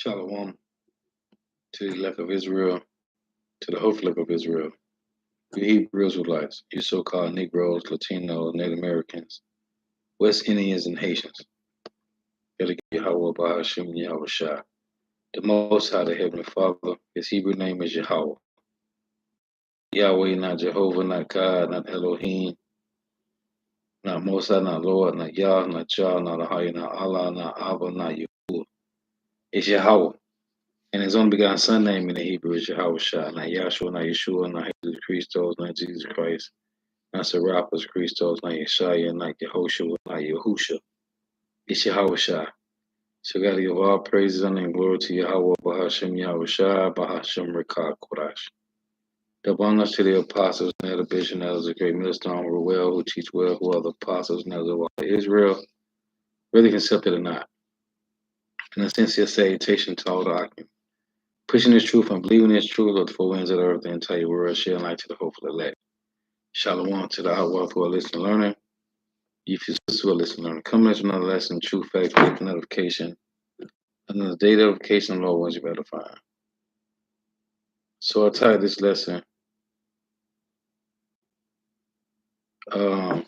Shalom to the elect of Israel, to the whole flock of Israel, you Hebrew Israelites, you so-called Negroes, Latinos, Native Americans, West Indians, and Haitians. Yahweh Bahashim Yahweh Shah. The Most High, the Heavenly Father, his Hebrew name is Yahweh. Yahweh, not Jehovah, not God, not Elohim, not Most High, not Lord, not Yah, not Jah, not Ahai, not Allah, not Abba, not Yahuwah. It's Yahweh. And his only begotten son name in the Hebrew is Yahweh Shah, not Yahshua, not Yeshua, not Jesus Christos, not Jesus Christ, not Serapis Christos, not Yeshaya, not Yehoshua, not Yahusha. It's Yahweh Shah. So God give all praises and glory to Yahweh, Bahashem Yahweh Shah, Bahashem Rekah Kodash. The honors to the apostles and the bishop, and elders, a great millstone, who well, who teach well, who are the apostles and elders of all Israel, whether accepted or not. And a sincere salutation to all the occupants. Pushing this truth and believing this truth of the four winds of the earth, the entire world, sharing light to the hopeful elect. Shalom to the outward who are listening and learning. If you who are listening and learning, come to another lesson, true fact, faith, notification, another data notification, Lord, ones you better find. So I titled this lesson, the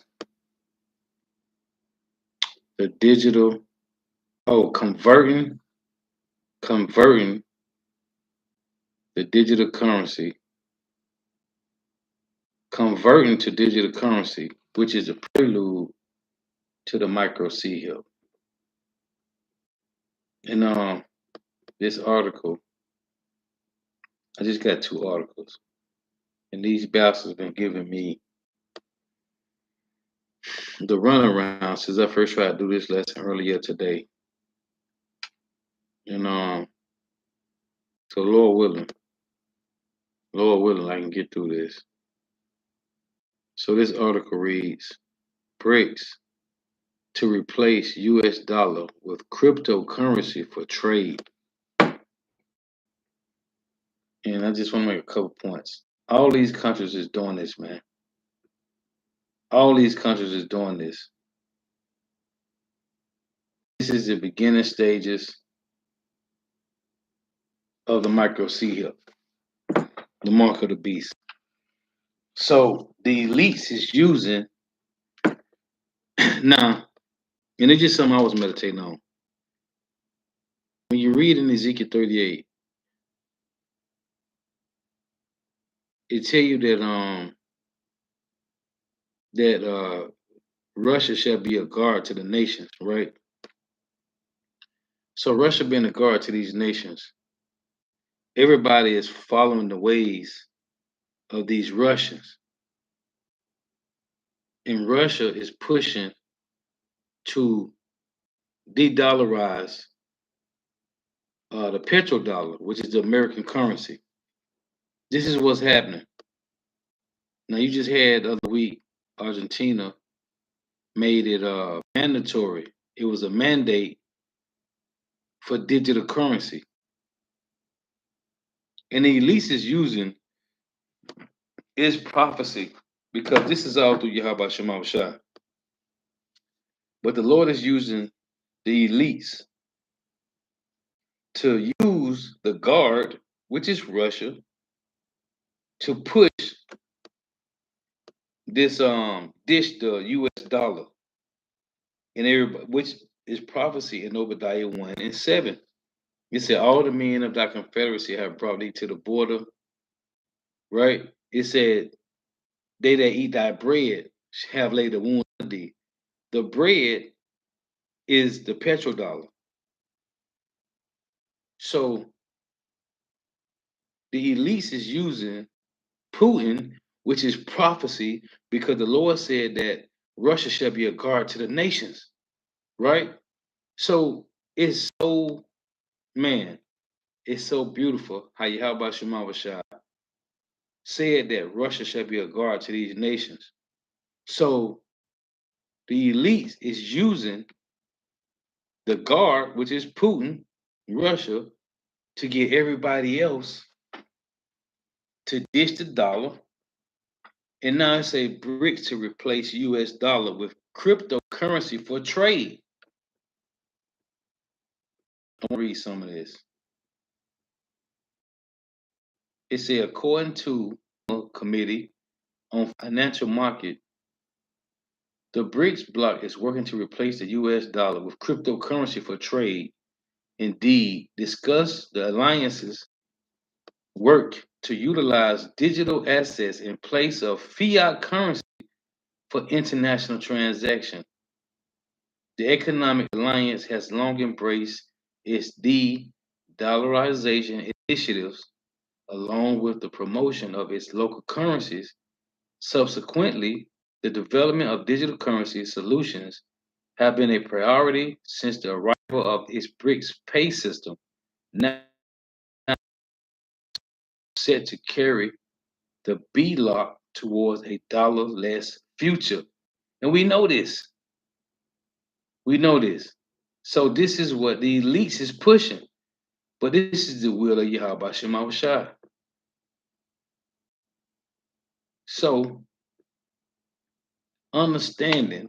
digital, converting the digital currency, converting to digital currency, which is a prelude to the micro C hill. And this article, I just got two articles, and these bastards been giving me the runaround since I first tried to do this lesson earlier today. And so Lord willing, I can get through this. So this article reads, BRICS to replace US dollar with cryptocurrency for trade. And I just want to make a couple points. All these countries is doing this, man. All these countries is doing this. This is the beginning stages of the micro C hill, the mark of the beast. So the elites is using now, and it's just something I was meditating on. When you read in Ezekiel 38, it tell you that Russia shall be a guard to the nations, right? So Russia being a guard to these nations, everybody is following the ways of these Russians. And Russia is pushing to de-dollarize the petrodollar, which is the American currency. This is what's happening. Now, you just had the other week, Argentina made it mandatory. It was a mandate for digital currency. And the elites is using is prophecy, because this is all through Yahweh Shema Shah. But the Lord is using the elites to use the guard, which is Russia, to push this dish the US dollar. And everybody, which is prophecy in Obadiah 1 and 7. It said all the men of thy confederacy have brought thee to the border, right? It said they that eat thy bread have laid a wound on thee. The bread is the petrodollar. So the elites is using Putin, which is prophecy, because the Lord said that Russia shall be a guard to the nations, right? So it's so, man, it's so beautiful how Yahweh Shema Shah said that Russia shall be a guard to these nations. So the elites is using the guard, which is Putin, Russia, to get everybody else to dish the dollar. And now it's a BRICS to replace US dollar with cryptocurrency for trade. I want to read some of this. It said, according to a committee on financial market, the BRICS bloc is working to replace the US dollar with cryptocurrency for trade. Indeed, discuss the alliance's work to utilize digital assets in place of fiat currency for international transactions. The Economic Alliance has long embraced its de-dollarization initiatives along with the promotion of its local currencies. Subsequently, the development of digital currency solutions have been a priority since the arrival of its BRICS pay system, now set to carry the B-lock towards a dollar-less future. And we know this. We know this. So this is what the elites is pushing. But this is the will of Yahweh Shema Shai. So understanding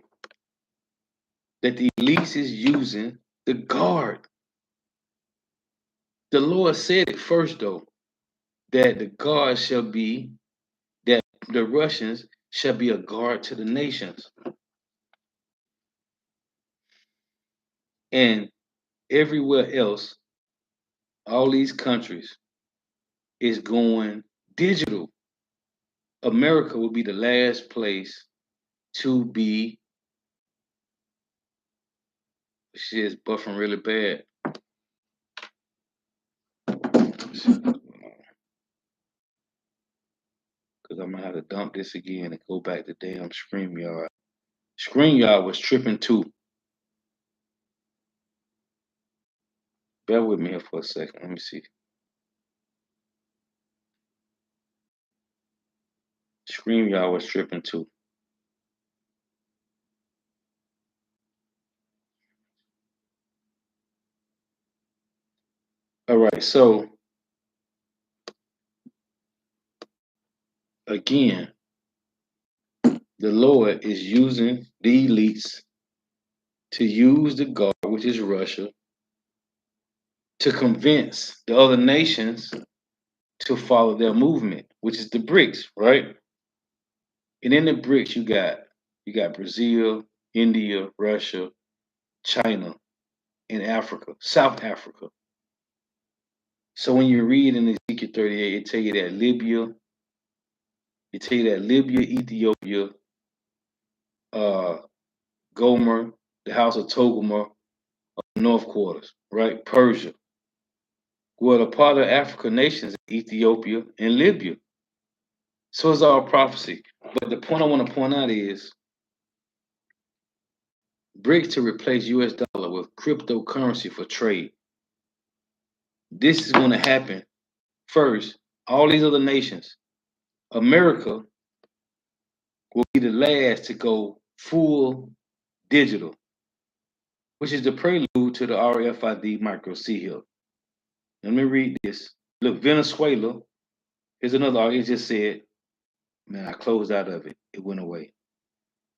that the elites is using the guard. The Lord said it first though, that the guard shall be, that the Russians shall be a guard to the nations. And everywhere else, all these countries is going digital. America will be the last place to be, shit's buffering really bad. Because I'm gonna have to dump this again and go back to damn StreamYard. StreamYard was tripping too. Bear with me here for a second. Let me see. StreamYard was tripping too. All right, so again, the Lord is using the elites to use the guard, which is Russia, to convince the other nations to follow their movement, which is the BRICS, right? And in the BRICS, you got Brazil, India, Russia, China, and Africa, South Africa. So when you read in Ezekiel 38, it tell you that Libya, Ethiopia, uh, Gomer, the house of Togomer, North Quarters, right? Persia. Well, a part of African nations, Ethiopia and Libya. So it's all prophecy. But the point I want to point out is BRICS to replace US dollar with cryptocurrency for trade. This is going to happen first. All these other nations, America will be the last to go full digital, which is the prelude to the RFID micro C hill. Let me read this. Look, Venezuela, here's another article. It just said, man, I closed out of it. It went away.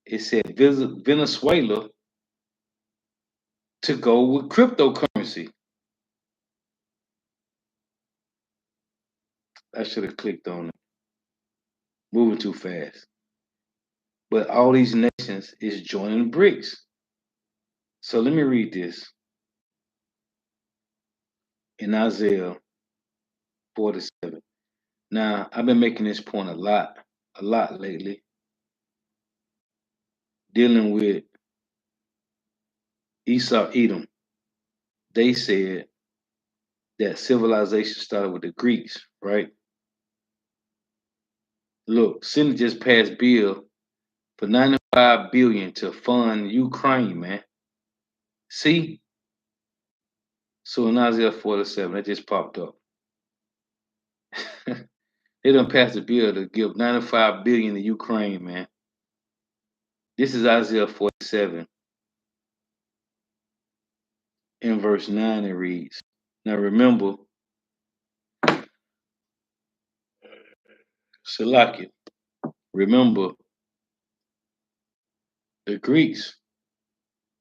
It said Venezuela to go with cryptocurrency. I should have clicked on it. Moving too fast. But all these nations is joining BRICS. So let me read this in Isaiah 47. Now, I've been making this point a lot lately, dealing with Esau Edom. They said that civilization started with the Greeks, right? Look, Senate just passed bill for 95 billion to fund Ukraine, man. See? So in Isaiah 47, that just popped up. They done passed a bill to give 95 billion to Ukraine, man. This is Isaiah 47. In verse 9 it reads. Now remember, Salakia, remember the Greeks,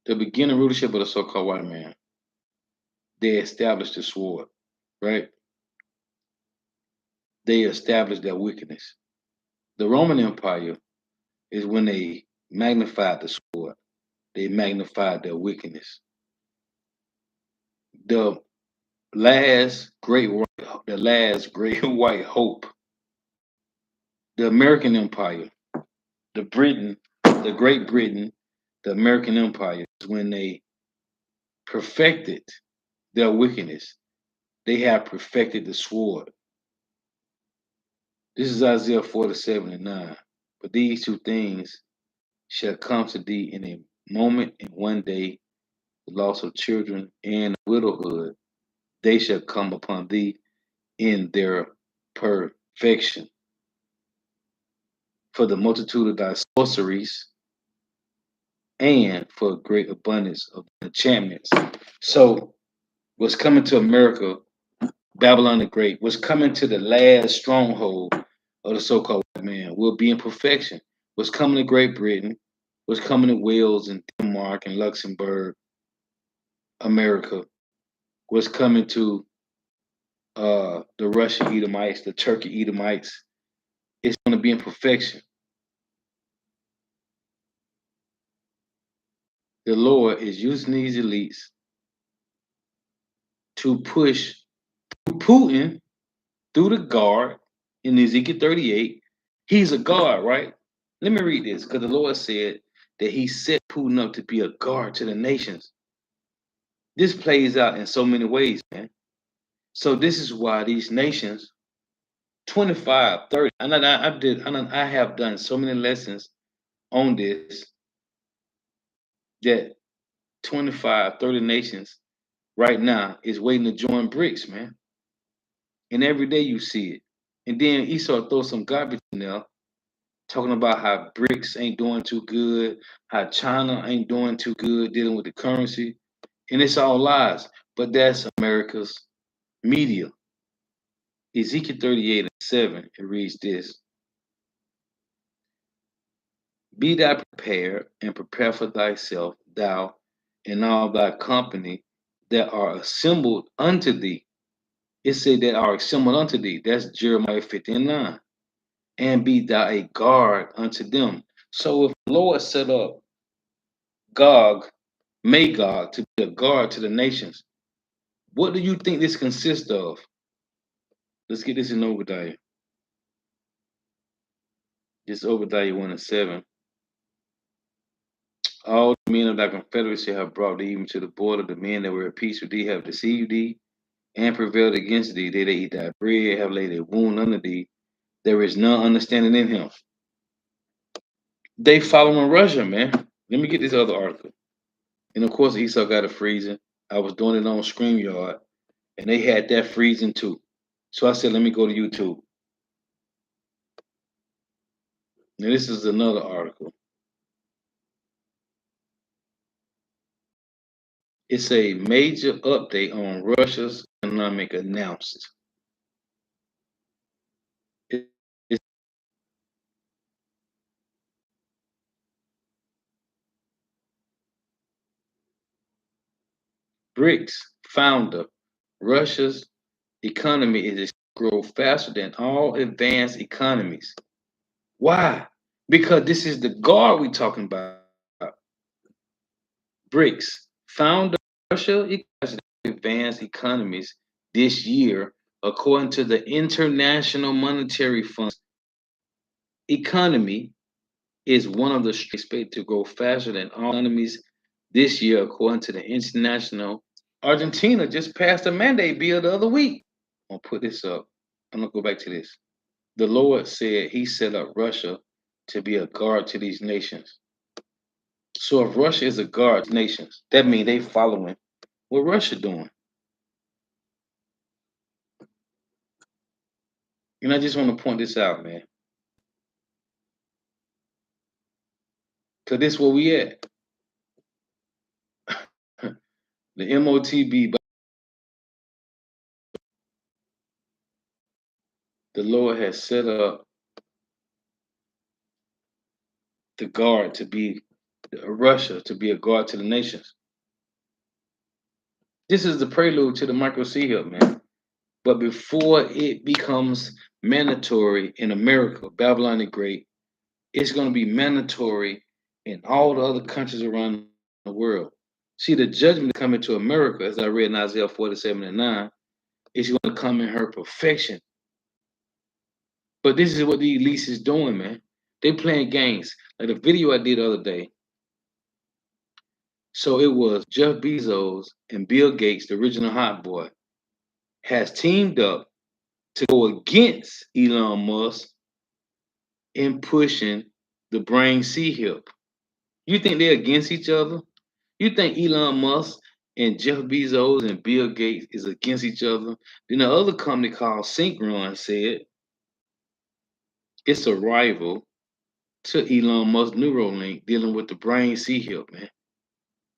the beginning rulership of the so-called white man, they established the sword, right? they established their wickedness. The Roman Empire is when they magnified the sword. They magnified their wickedness. The the last great white hope, the American Empire, the Great Britain, the American Empire is when they perfected their wickedness. They have perfected the sword. This is Isaiah 47 and 9. But these two things shall come to thee in a moment, in one day, the loss of children and widowhood, they shall come upon thee in their perfection. For the multitude of thy sorceries and for great abundance of enchantments. So, what's coming to America, Babylon the Great, what's coming to the last stronghold of the so called white man will be in perfection. What's coming to Great Britain, what's coming to Wales and Denmark and Luxembourg, America, what's coming to the Russian Edomites, the Turkey Edomites, it's going to be in perfection. The Lord is using these elites to push Putin through the guard in Ezekiel 38. He's a guard, right? Let me read this because the Lord said that he set Putin up to be a guard to the nations. This plays out in so many ways, man. So this is why these nations, 25, 30, and I have done so many lessons on this that 25, 30 nations right now is waiting to join BRICS, man. And every day you see it. And then Esau throw some garbage in there, talking about how BRICS ain't doing too good, how China ain't doing too good dealing with the currency. And it's all lies. But that's America's media. Ezekiel 38 and 7, it reads this. Be thou prepared and prepare for thyself, thou and all thy company that are assembled unto thee. It said that are assembled unto thee. That's Jeremiah 50 and 9. And be thou a guard unto them. So if the Lord set up Gog, Magog to be a guard to the nations, what do you think this consists of? Let's get this in Obadiah. This Obadiah 1 and 7. All the men of thy confederacy have brought thee even to the border. The men that were at peace with thee have deceived thee and prevailed against thee. They that eat thy bread have laid a wound under thee. There is none understanding in him. They following Russia, man. Let me get this other article. And of course, Esau got a freezing. I was doing it on StreamYard, and they had that freezing too. So I said, let me go to YouTube. Now, this is another article. It's a major update on Russia's economic announced. It's BRICS founder. Russia's economy is grow faster than all advanced economies. Why? Because this is the guard we're talking about. BRICS founder Russia advanced economies this year, according to the International Monetary Fund. Economy is one of the expected to grow faster than all economies this year, according to the International. Argentina just passed a mandate bill the other week. I'm gonna put this up. I'm gonna go back to this. The Lord said he set up Russia to be a guard to these nations. So if Russia is a guard to nations, that means they following what Russia doing. And I just want to point this out, man. Cause this where we at. The MOTB, the Lord has set up the guard to be Russia to be a guard to the nations. This is the prelude to the micro C hill, man. But before it becomes mandatory in America, Babylon the Great, it's going to be mandatory in all the other countries around the world. See, the judgment coming to America, as I read in Isaiah 47 and 9, is going to come in her perfection. But this is what the elites is doing, man. They playing games. Like the video I did the other day. So it was Jeff Bezos and Bill Gates, the original hot boy, has teamed up to go against Elon Musk in pushing the brain C hip. You think they're against each other? You think Elon Musk and Jeff Bezos and Bill Gates is against each other? Then the other company called Synchron said it's a rival to Elon Musk Neuralink dealing with the brain C hip, man.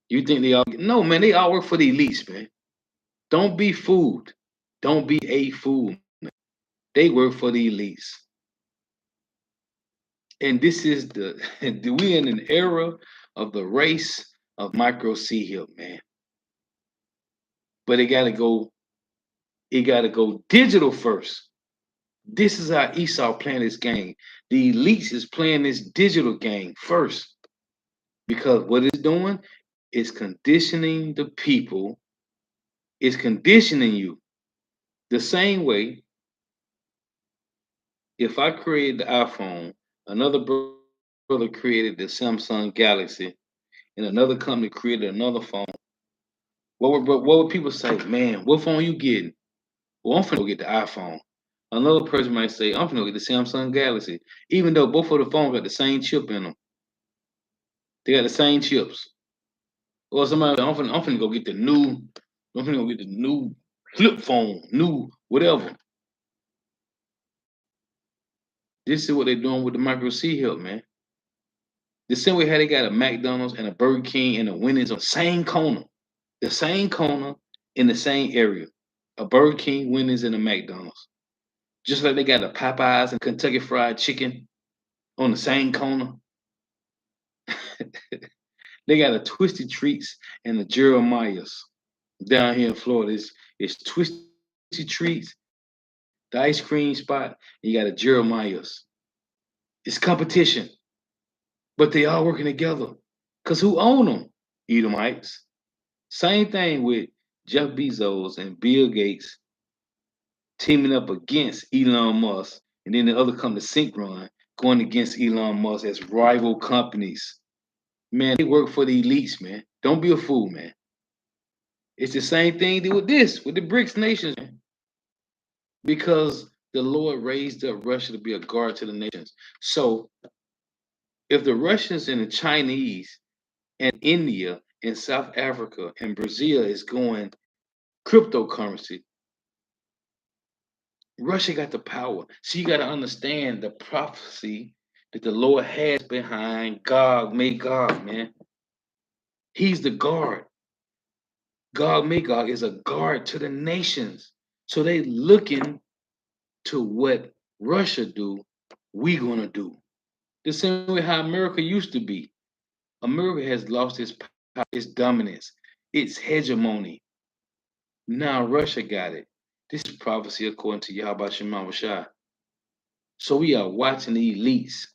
You think they all no man, they all work for the elites, man. Don't be fooled. Don't be a fool. They work for the elites. And this is the we in an era of the race of micro C hip, man. But it gotta go digital first. This is how Esau playing this game. The elites is playing this digital game first. Because what it's doing is conditioning the people, it's conditioning you. The same way, if I created the iPhone, another brother created the Samsung Galaxy, and another company created another phone, what would people say? Man, what phone you getting? Well, I'm finna go get the iPhone. Another person might say, I'm finna go get the Samsung Galaxy, even though both of the phones got the same chip in them. They got the same chips. Or somebody, I'm finna go get the new, I'm finna go get the new flip phone, new whatever. This is what they're doing with the micro C help, man. The same way how they got a McDonald's and a Burger King and a Wendy's on the same corner in the same area. A Burger King, Wendy's, and a McDonald's. Just like they got a Popeyes and Kentucky Fried Chicken on the same corner. They got a Twisted Treats and the Jeremiah's down here in Florida. It's Twisted Treats, the ice cream spot, and you got a Jeremiah's. It's competition, but they all working together. Cause who own them? Edomites. Same thing with Jeff Bezos and Bill Gates teaming up against Elon Musk, and then the other company, Synchron, going against Elon Musk as rival companies. Man, they work for the elites, man. Don't be a fool, man. It's the same thing with with the BRICS nations, man. Because the Lord raised up Russia to be a guard to the nations. So if the Russians and the Chinese and India and South Africa and Brazil is going cryptocurrency, Russia got the power. So you got to understand the prophecy that the Lord has behind God, Magog, man. He's the guard. God, Magog is a guard to the nations. So they looking to what Russia do, we gonna do. The same way how America used to be. America has lost its power, its dominance, its hegemony. Now Russia got it. This is prophecy according to Yahweh Shema Shai. So we are watching the elites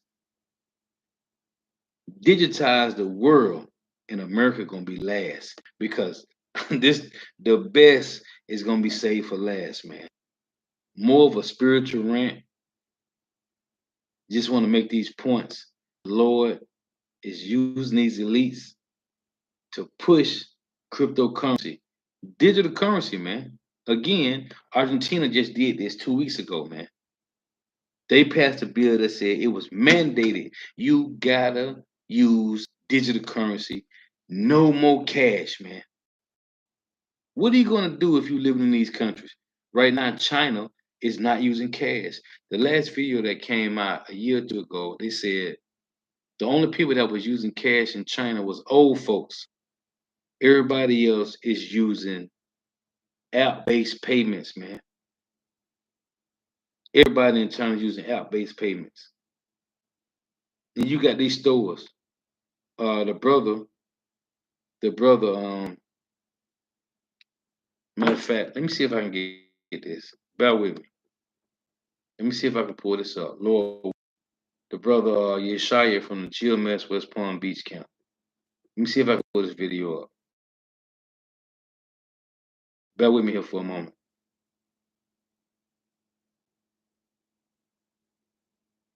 digitize the world, and America gonna be last because this the best is gonna be saved for last, man. More of a spiritual rant. Just want to make these points. The Lord is using these elites to push cryptocurrency, digital currency, man. Again, Argentina just did this 2 weeks ago, man. They passed a bill that said it was mandated. You gotta use digital currency. No more cash, man. What are you gonna do if you live in these countries? Right now, China is not using cash. The last video that came out a year or two ago, they said the only people that was using cash in China was old folks. Everybody else is using app-based payments, man. Everybody in China is using app-based payments. And you got these stores. The brother, matter of fact, let me see if I can get get this. Bear with me. Let me see if I can pull this up. Lord, the brother Yeshaya from the GMS West Palm Beach camp. Let me see if I can pull this video up. Bear with me here for a moment.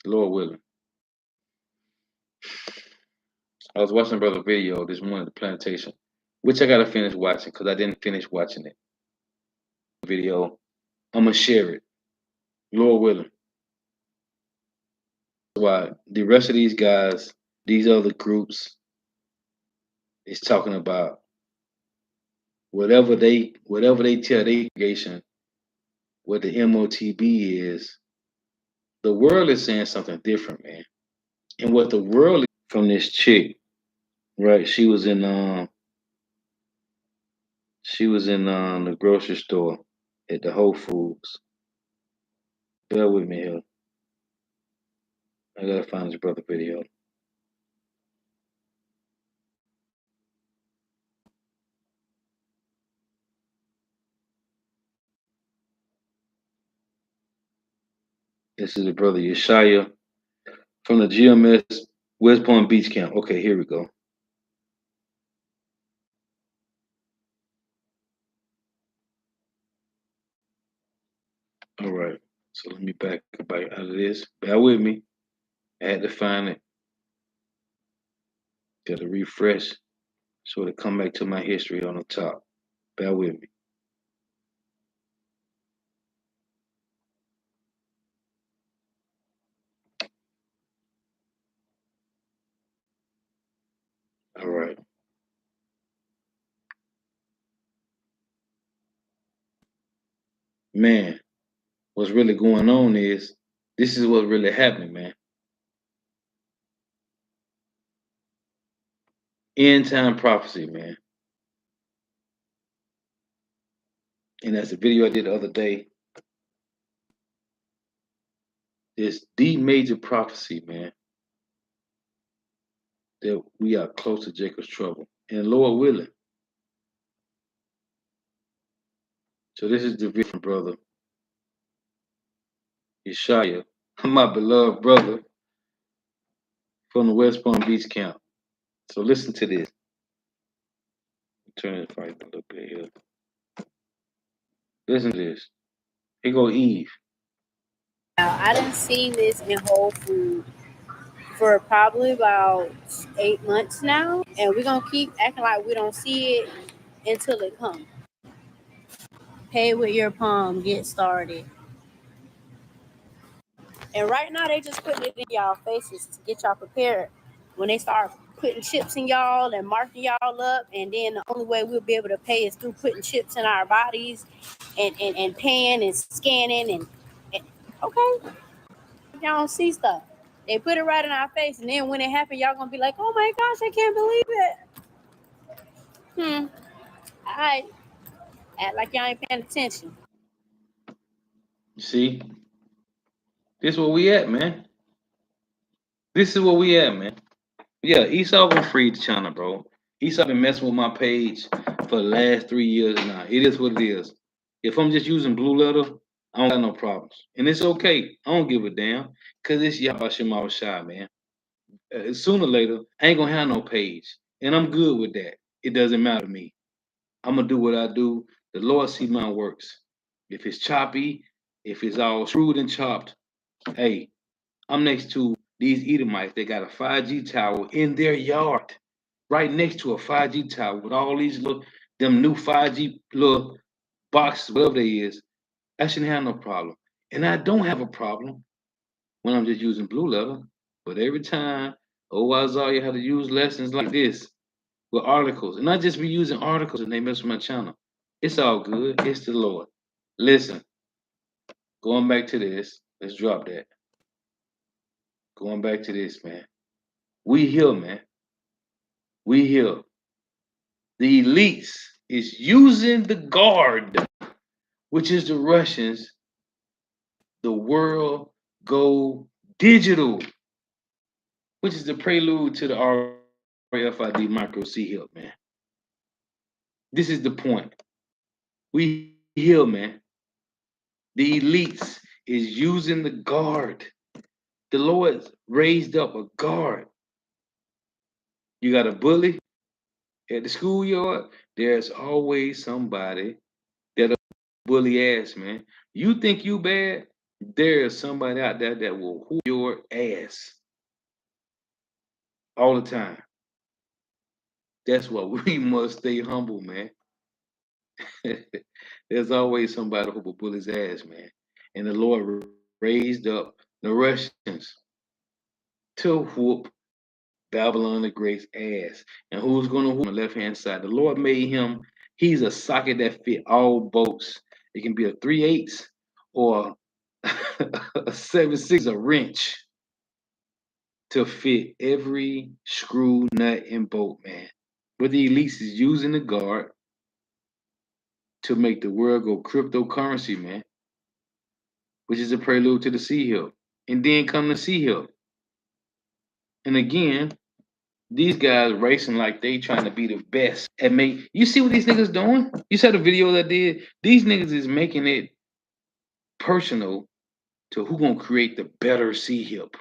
Lord willing. I was watching brother video this morning, the plantation, which I gotta finish watching because I didn't finish watching it. Video. I'm gonna share it. Lord willing. Why the rest of these guys, these other groups, is talking about whatever they tell their congregation what the MOTB is. The world is saying something different, man. And what the world is from this chick, right? She was in the grocery store at the Whole Foods. Bear with me here. I gotta find this brother video. This is the brother Yeshaya from the GMS West Palm Beach camp. Okay, here we go. All right. So let me back out of this. Bear with me. I had to find it. Got to refresh so to come back to my history on the top. Bear with me. All right. Man, what's really going on is this is what's really happening, man. End time prophecy, man. And that's a video I did the other day. It's the major prophecy, man, that we are close to Jacob's trouble. And Lord willing. So this is the video from brother Yeshaya, my beloved brother from the West Palm Beach camp. So listen to this. Turn it right a little bit here. Listen to this. Here go Eve. I done seen this in Whole Foods for probably about 8 months now, and we're gonna keep acting like we don't see it until it comes. Pay with your palm, get started. And right now they just putting it in y'all faces to get y'all prepared. When they start putting chips in y'all and marking y'all up, and then the only way we'll be able to pay is through putting chips in our bodies and paying and scanning and okay. Y'all don't see stuff. They put it right in our face, and then when it happens, y'all gonna be like, "Oh my gosh, I can't believe it." All right, act like y'all ain't paying attention. See, this is where we at, man. This is where we at, man. Yeah, Esau gonna free the channel, bro. Esau been messing with my page for the last 3 years now. It is what it is. If I'm just using Blue Letter, I don't got no problems, and it's okay. I don't give a damn, cause it's Yabashim Shy, man. Sooner or later, I ain't gonna have no page, and I'm good with that. It doesn't matter to me. I'm gonna do what I do. The Lord see my works. If it's choppy, if it's all screwed and chopped, hey, I'm next to these Edomites. They got a 5G tower in their yard, right next to a 5G tower with all these little them new 5G little boxes, whatever they is. I shouldn't have no problem, and I don't have a problem when I'm just using Blue Letter. But every time, oh Isaiah had to use lessons like this with articles, and I just be using articles and they mess with my channel. It's all good. It's the Lord. Listen, going back to this, let's drop that. Going back to this, man. We here, man. We here. The elites is using the guard, which is the Russians. The world go digital, which is the prelude to the RFID micro C hill, man. This is the point. We here, man. The elites is using the guard. The Lord raised up a guard. You got a bully at the schoolyard. There's always somebody that'll bully ass, man. You think you bad? There's somebody out there that will whoop your ass all the time. That's why we must stay humble, man. There's always somebody who will bully his ass, man. And the Lord raised up the Russians to whoop Babylon the Great's ass. And who's going to whoop on the left hand side? The Lord made him, he's a socket that fit all boats. It can be a 3/8 or a 7/6, a wrench to fit every screw, nut, and bolt, man. But the elites is using the guard to make the world go cryptocurrency, man, which is a prelude to the sea hill. And then come the sea hill. And again, these guys racing like they trying to be the best and make. You see what these niggas doing? You saw the video that did. These niggas is making it personal to who gonna create the better sea hip.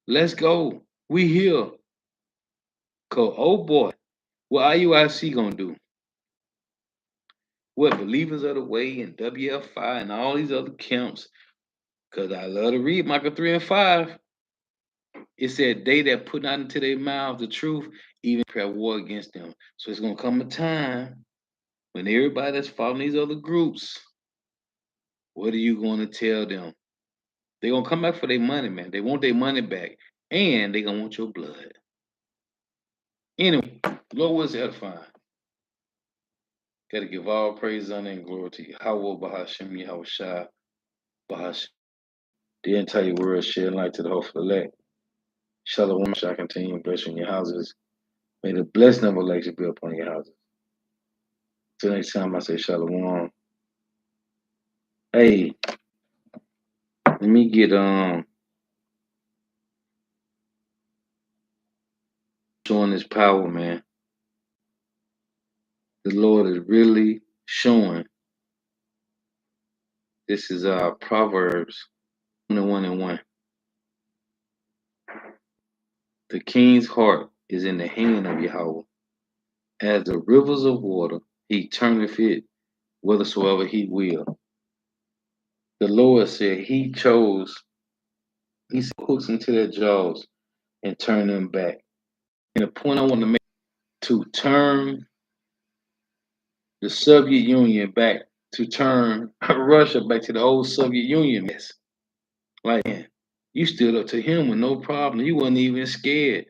Let's go. We here. Cause oh boy, what IUIC gonna do? What Believers of the Way and WFI and all these other camps? Cause I love to read Micah 3 and 5. It said they that put not into their mouth the truth, even prepare war against them. So it's gonna come a time when everybody that's following these other groups, what are you gonna tell them? They're gonna come back for their money, man. They want their money back. And they gonna want your blood. Anyway, Lord was edifying. Gotta give all praise, honor, and glory to Yahweh, Bahashim, Yahweh Shai, Bahashim. The entire world shed light to the hope of the elect. Shalom shall continue blessing your houses. May the blessing of election be upon your houses. Till next time, I say shalom. Hey, let me get showing this power, man. The Lord is really showing. This is Proverbs 21 and 1. The king's heart is in the hand of Yahweh. As the rivers of water, he turneth it whithersoever he will. The Lord said he chose, he hooks into their jaws and turn them back. And the point I want to make, to turn the Soviet Union back, to turn Russia back to the old Soviet Union. Yes. Like, man, you stood up to him with no problem. You wasn't even scared.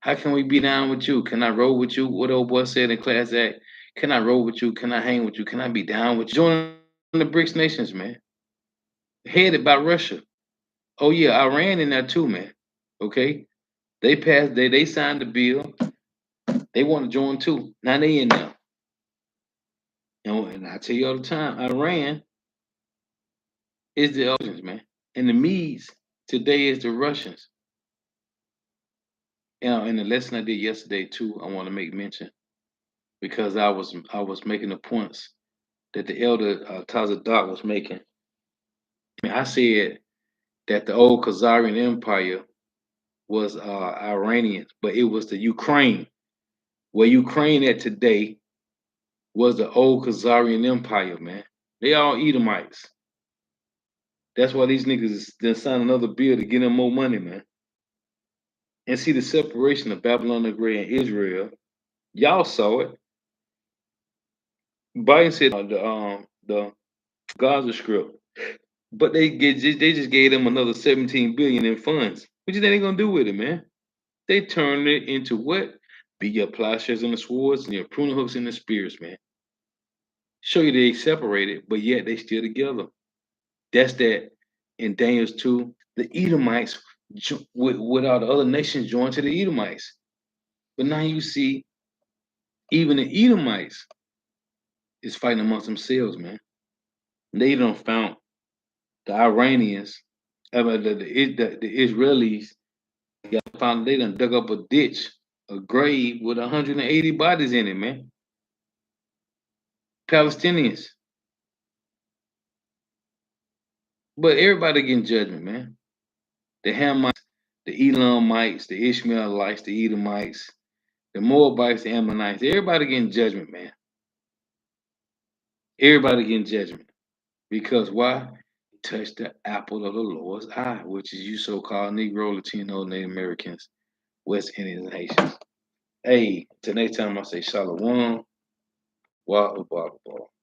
How can we be down with you? Can I roll with you? What old boy said in class act, can I roll with you? Can I hang with you? Can I be down with you? Join the BRICS nations, man. Headed by Russia. Oh yeah, Iran in there too, man. Okay. They passed, they signed the bill. They want to join too. Now they in there. And I tell you all the time, Iran is the Russians, man. And the Medes today is the Russians. In the lesson I did yesterday too, I want to make mention because I was making the points that the elder Tazadak was making. I said that the old Khazarian Empire was Iranian, but it was the Ukraine. Where Ukraine at today was the old Khazarian Empire, man. They all Edomites. That's why these niggas then signed another bill to get them more money, man. And see the separation of Babylon the Great and Israel. Y'all saw it. Biden said the Gaza Strip, but they just gave them another 17 billion in funds. What you think they gonna do with it, man? They turned it into what? Be your plowshares and the swords and your pruning hooks and the spears, man. Show you they separated, but yet they still together. That's that in Daniel's 2, the Edomites with all the other nations joined to the Edomites. But now you see, even the Edomites is fighting amongst themselves, man. They don't found the Iranians, the Israelis, found they done dug up a ditch, a grave with 180 bodies in it, man. Palestinians. But everybody getting judgment, man. The Hamites, the Elamites, the Ishmaelites, the Edomites, the Moabites, the Ammonites. Everybody getting judgment, man. Everybody getting judgment. Because why? Touch the apple of the Lord's eye, which is you so-called Negro, Latino, Native Americans, West Indians, and Haitians. Hey, till next time I say Shalom, Wah, Wah, Wah.